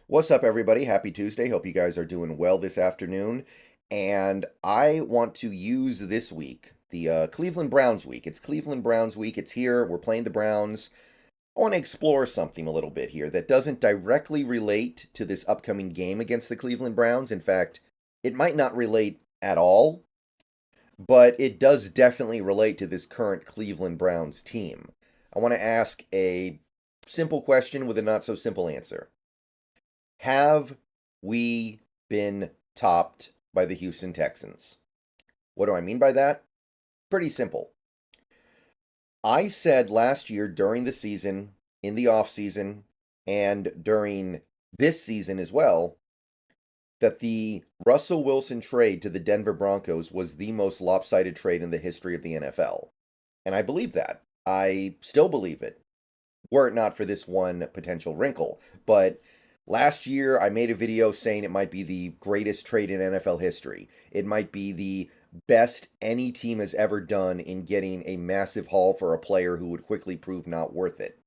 What's up, everybody? Happy Tuesday. Hope you guys are doing well this afternoon. And I want to use this week, the Cleveland Browns week. It's Cleveland Browns week. It's here. We're playing the Browns. I want to explore something a little bit here that doesn't directly relate to this upcoming game against the Cleveland Browns. In fact, it might not relate at all, but it does definitely relate to this current Cleveland Browns team. I want to ask a simple question with a not so simple answer. Have we been topped by the Houston Texans? What do I mean by that? Pretty simple. I said last year during the season, in the offseason, and during this season as well, that the Russell Wilson trade to the Denver Broncos was the most lopsided trade in the history of the NFL. And I believe that. I still believe it, were it not for this one potential wrinkle. But last year, I made a video saying it might be the greatest trade in NFL history. It might be the best any team has ever done in getting a massive haul for a player who would quickly prove not worth it.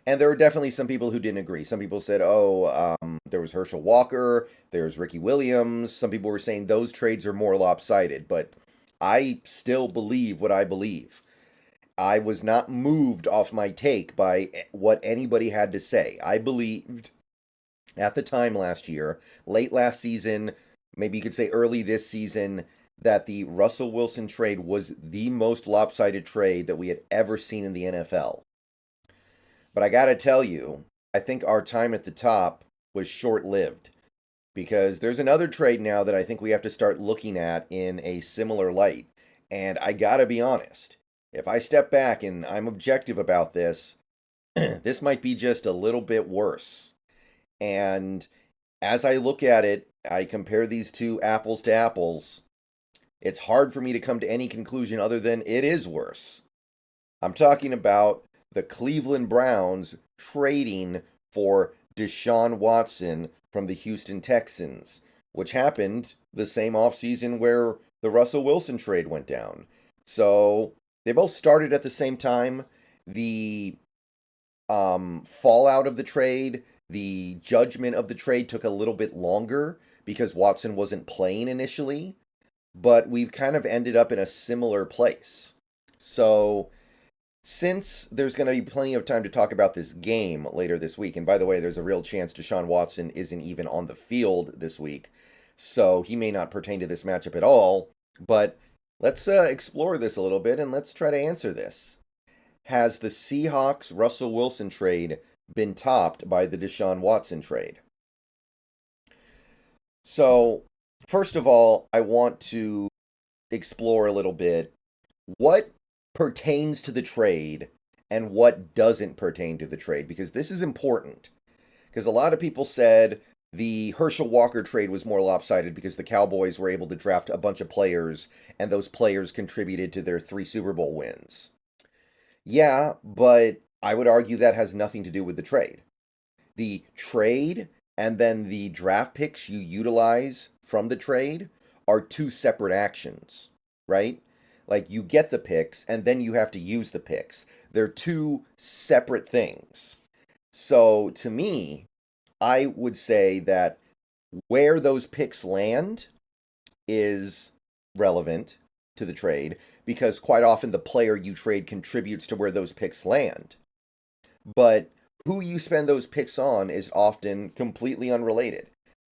And there were definitely some people who didn't agree. Some people said, there was Herschel Walker, there's Ricky Williams. Some people were saying those trades are more lopsided, but I still believe what I believe. I was not moved off my take by what anybody had to say. I believed at the time last year, late last season, maybe you could say early this season, that the Russell Wilson trade was the most lopsided trade that we had ever seen in the NFL. But I got to tell you, I think our time at the top was short lived because there's another trade now that I think we have to start looking at in a similar light. And I got to be honest, if I step back and I'm objective about this, this might be just a little bit worse. And as I look at it, I compare these two apples to apples. It's hard for me to come to any conclusion other than it is worse. I'm talking about the Cleveland Browns trading for Deshaun Watson from the Houston Texans, which happened the same offseason where the Russell Wilson trade went down. So they both started at the same time. The fallout of the trade, the judgment of the trade took a little bit longer because Watson wasn't playing initially, but we've kind of ended up in a similar place. So, since there's going to be plenty of time to talk about this game later this week, and by the way, there's a real chance Deshaun Watson isn't even on the field this week, so he may not pertain to this matchup at all, but let's explore this a little bit and let's try to answer this. Has the Seahawks Russell Wilson trade been topped by the Deshaun Watson trade? So, first of all, I want to explore a little bit what pertains to the trade and what doesn't pertain to the trade, because this is important. Because a lot of people said the Herschel Walker trade was more lopsided because the Cowboys were able to draft a bunch of players and those players contributed to their 3 Super Bowl wins. Yeah, but I would argue that has nothing to do with the trade. The trade and then the draft picks you utilize from the trade are two separate actions, right? Like you get the picks and then you have to use the picks. They're two separate things. So to me, I would say that where those picks land is relevant to the trade because quite often the player you trade contributes to where those picks land. But who you spend those picks on is often completely unrelated.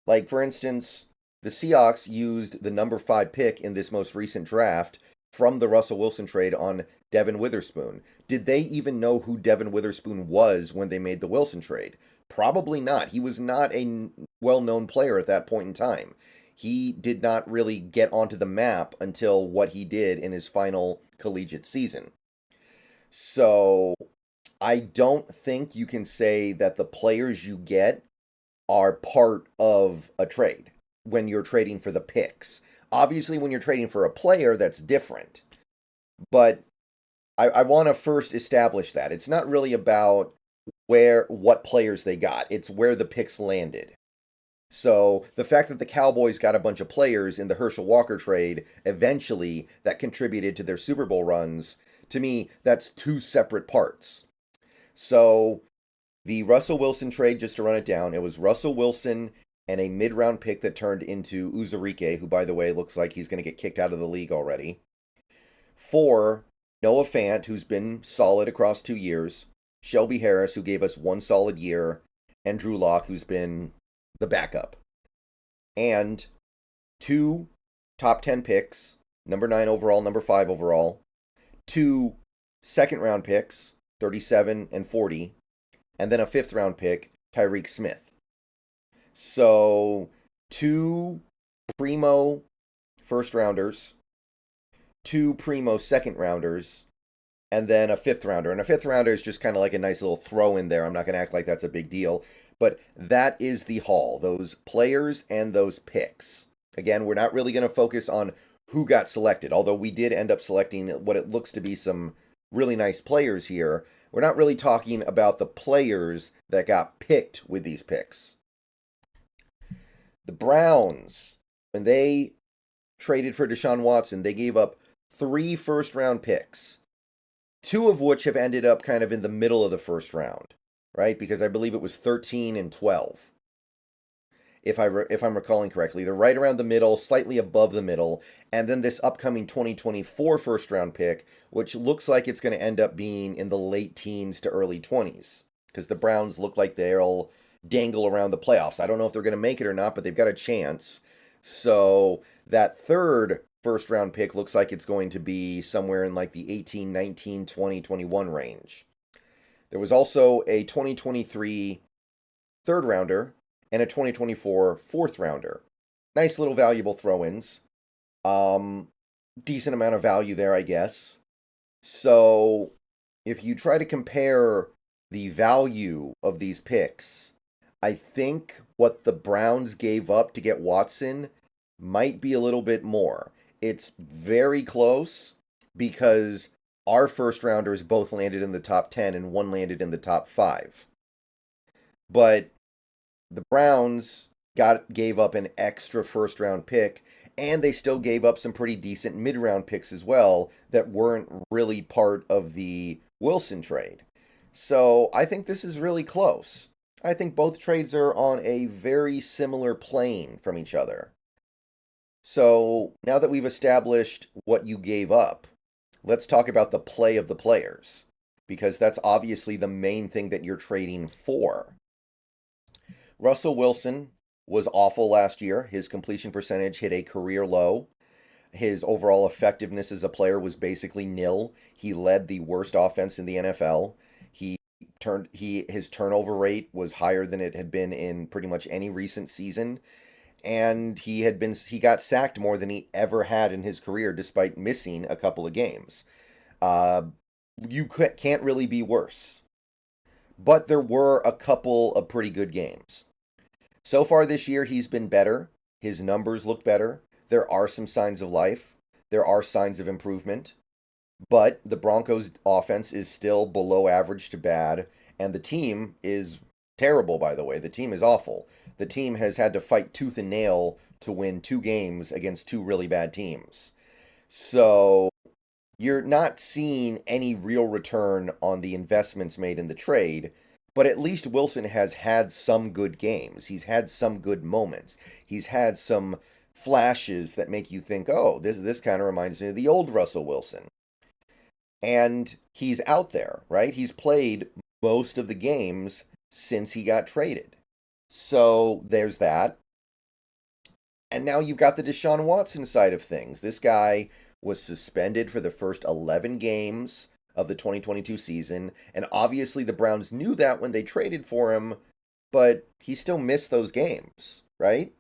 Like, for instance, the Seahawks used the number 5 pick in this most recent draft from the Russell Wilson trade on Devin Witherspoon. Did they even know who Devin Witherspoon was when they made the Wilson trade? Probably not. He was not a well-known player at that point in time. He did not really get onto the map until what he did in his final collegiate season. So, I don't think you can say that the players you get are part of a trade when you're trading for the picks. Obviously, when you're trading for a player, that's different. But I want to first establish that. It's not really about what players they got. It's where the picks landed. So the fact that the Cowboys got a bunch of players in the Herschel Walker trade eventually that contributed to their Super Bowl runs, to me, that's two separate parts. So The Russell Wilson trade, just to run it down, it was Russell Wilson and a mid-round pick that turned into Uzurike, who, by the way, looks like he's going to get kicked out of the league already. For Noah Fant, who's been solid across 2 years. Shelby Harris, who gave us 1 solid year. And Drew Lock, who's been the backup. And 2 top 10 picks, number 9 overall, number 5 overall. 2 second-round picks, 37 and 40. And then a 5th-round pick, Tyreek Smith. So 2 primo first-rounders, 2 primo second-rounders, and then a 5th-rounder. And a 5th-rounder is just kind of like a nice little throw in there. I'm not going to act like that's a big deal. But that is the haul, those players and those picks. Again, we're not really going to focus on who got selected, although we did end up selecting what it looks to be some really nice players here. We're not really talking about the players that got picked with these picks. The Browns, when they traded for Deshaun Watson, they gave up 3 first-round picks, 2 of which have ended up kind of in the middle of the first round, right? Because I believe it was 13 and 12, if I'm recalling correctly. They're right around the middle, slightly above the middle, and then this upcoming 2024 first-round pick, which looks like it's going to end up being in the late teens to early 20s, because the Browns look like they'll dangle around the playoffs. I don't know if they're going to make it or not, but they've got a chance. So that third first-round pick looks like it's going to be somewhere in like the 18, 19, 20, 21 range. There was also a 2023 third-rounder and a 2024 fourth-rounder. Nice little valuable throw-ins. Decent amount of value there, I guess. So if you try to compare the value of these picks, I think what the Browns gave up to get Watson might be a little bit more. It's very close because our first rounders both landed in the top 10 and one landed in the top 5. But the Browns gave up an extra first round pick, and they still gave up some pretty decent mid round picks as well that weren't really part of the Wilson trade. So I think this is really close. I think both trades are on a very similar plane from each other. So now that we've established what you gave up, let's talk about the play of the players, because that's obviously the main thing that you're trading for. Russell Wilson was awful last year. His completion percentage hit a career low. His overall effectiveness as a player was basically nil. He led the worst offense in the NFL. His turnover rate was higher than it had been in pretty much any recent season. And he got sacked more than he ever had in his career, despite missing a couple of games. You can't really be worse. But there were a couple of pretty good games. So far this year, he's been better. His numbers look better. There are some signs of life. There are signs of improvement. But the Broncos' offense is still below average to bad. And the team is terrible, by the way. The team is awful. The team has had to fight tooth and nail to win 2 games against 2 really bad teams. So you're not seeing any real return on the investments made in the trade, but at least Wilson has had some good games. He's had some good moments. He's had some flashes that make you think, oh, this kind of reminds me of the old Russell Wilson. And he's out there, right? He's played most of the games since he got traded. So there's that. And now you've got the Deshaun Watson side of things. This guy was suspended for the first 11 games of the 2022 season. And obviously the Browns knew that when they traded for him, but he still missed those games, right?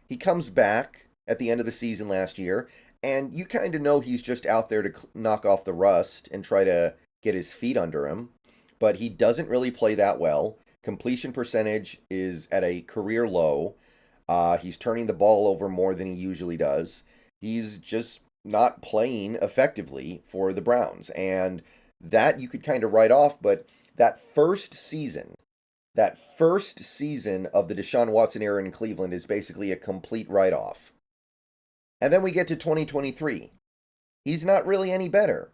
He comes back at the end of the season last year, and you kind of know he's just out there to knock off the rust and try to get his feet under him. But he doesn't really play that well. Completion percentage is at a career low. He's turning the ball over more than he usually does. He's just not playing effectively for the Browns. And that you could kind of write off, but that first season of the Deshaun Watson era in Cleveland is basically a complete write-off. And then we get to 2023. He's not really any better.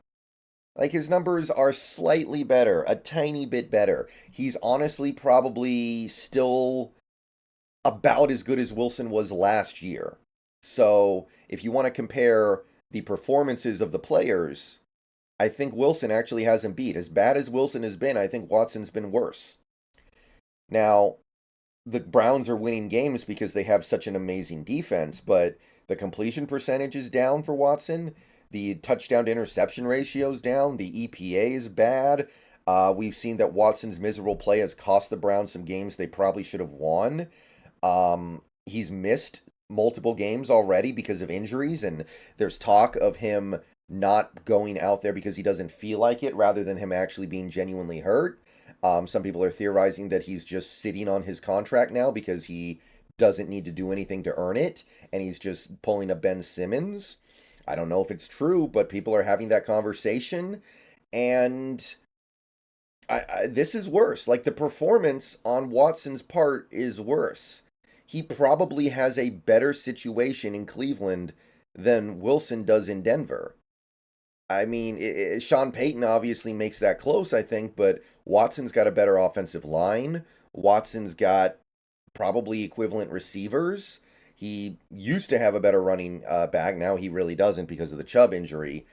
Like his numbers are slightly better, a tiny bit better. He's honestly probably still about as good as Wilson was last year. So if you want to compare the performances of the players, I think Wilson actually has him beat. As bad as Wilson has been, I think Watson's been worse. Now, the Browns are winning games because they have such an amazing defense, but the completion percentage is down for Watson. The touchdown to interception ratio is down. The EPA is bad. We've seen that Watson's miserable play has cost the Browns some games they probably should have won. He's missed multiple games already because of injuries, and there's talk of him not going out there because he doesn't feel like it rather than him actually being genuinely hurt. Some people are theorizing that he's just sitting on his contract now because he doesn't need to do anything to earn it, and he's just pulling a Ben Simmons. I don't know if it's true, but people are having that conversation, and this is worse. Like the performance on Watson's part is worse. He probably has a better situation in Cleveland than Wilson does in Denver. I mean, Sean Payton obviously makes that close, I think, but Watson's got a better offensive line. Watson's got probably equivalent receivers. He used to have a better running back. Now he really doesn't because of the Chubb injury.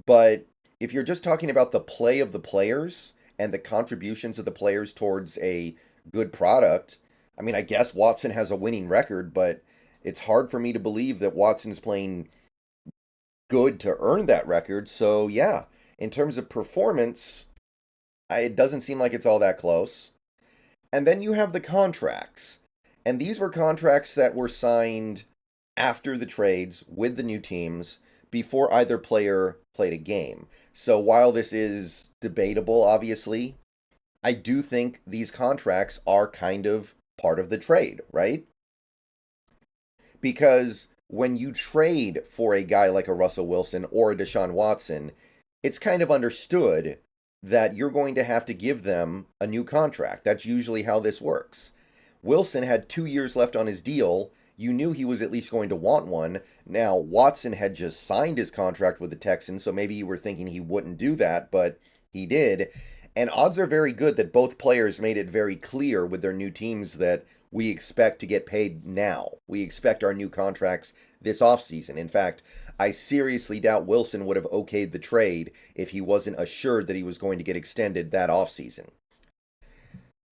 But if you're just talking about the play of the players and the contributions of the players towards a good product, I mean, I guess Watson has a winning record, but it's hard for me to believe that Watson's playing good to earn that record. So, yeah, in terms of performance, it doesn't seem like it's all that close. And then you have the contracts. And these were contracts that were signed after the trades with the new teams before either player played a game. So while this is debatable, obviously, I do think these contracts are kind of part of the trade, right? Because when you trade for a guy like a Russell Wilson or a Deshaun Watson, it's kind of understood that you're going to have to give them a new contract. That's usually how this works. Wilson had 2 years left on his deal. You knew he was at least going to want one. Now, Watson had just signed his contract with the Texans, so maybe you were thinking he wouldn't do that, but he did. And odds are very good that both players made it very clear with their new teams that we expect to get paid now. We expect our new contracts this offseason. In fact, I seriously doubt Wilson would have okayed the trade if he wasn't assured that he was going to get extended that offseason.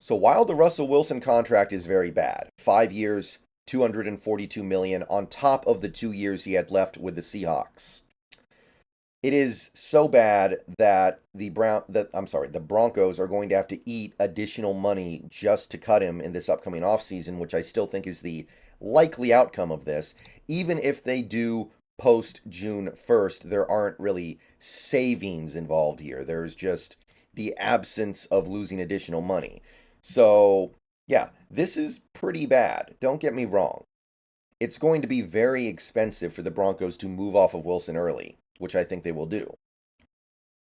So while the Russell Wilson contract is very bad, 5 years, 242 million on top of the 2 years he had left with the Seahawks. It is so bad that the Broncos are going to have to eat additional money just to cut him in this upcoming offseason, which I still think is the likely outcome of this. Even if they do post June 1st, there aren't really savings involved here. There's just the absence of losing additional money. So, yeah, this is pretty bad. Don't get me wrong. It's going to be very expensive for the Broncos to move off of Wilson early, which I think they will do.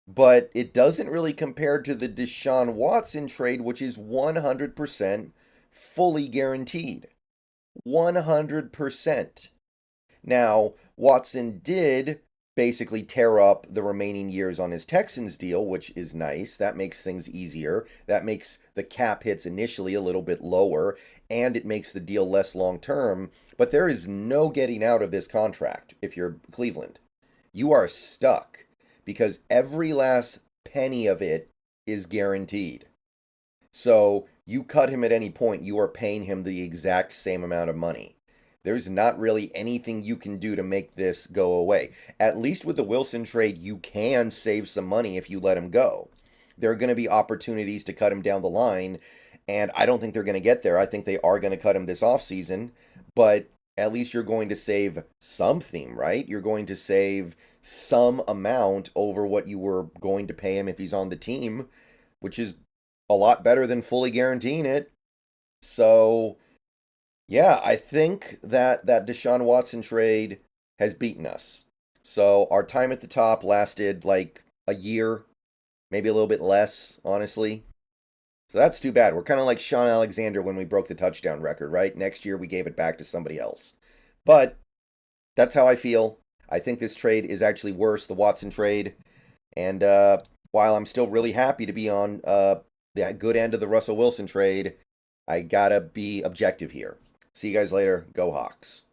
But it doesn't really compare to the Deshaun Watson trade, which is 100% fully guaranteed. 100%. Now, Watson did basically tear up the remaining years on his Texans deal, which is nice. That makes things easier. That makes the cap hits initially a little bit lower, and it makes the deal less long term. But there is no getting out of this contract if you're Cleveland. You are stuck because every last penny of it is guaranteed. So you cut him at any point, you are paying him the exact same amount of money. There's not really anything you can do to make this go away. At least with the Wilson trade, you can save some money if you let him go. There are going to be opportunities to cut him down the line, and I don't think they're going to get there. I think they are going to cut him this offseason, but at least you're going to save something, right? You're going to save some amount over what you were going to pay him if he's on the team, which is a lot better than fully guaranteeing it. So, yeah, I think that Deshaun Watson trade has beaten us. So our time at the top lasted like a year, maybe a little bit less, honestly. So that's too bad. We're kind of like Sean Alexander when we broke the touchdown record, right? Next year we gave it back to somebody else. But that's how I feel. I think this trade is actually worse, the Watson trade. And while I'm still really happy to be on the good end of the Russell Wilson trade, I gotta be objective here. See you guys later. Go Hawks.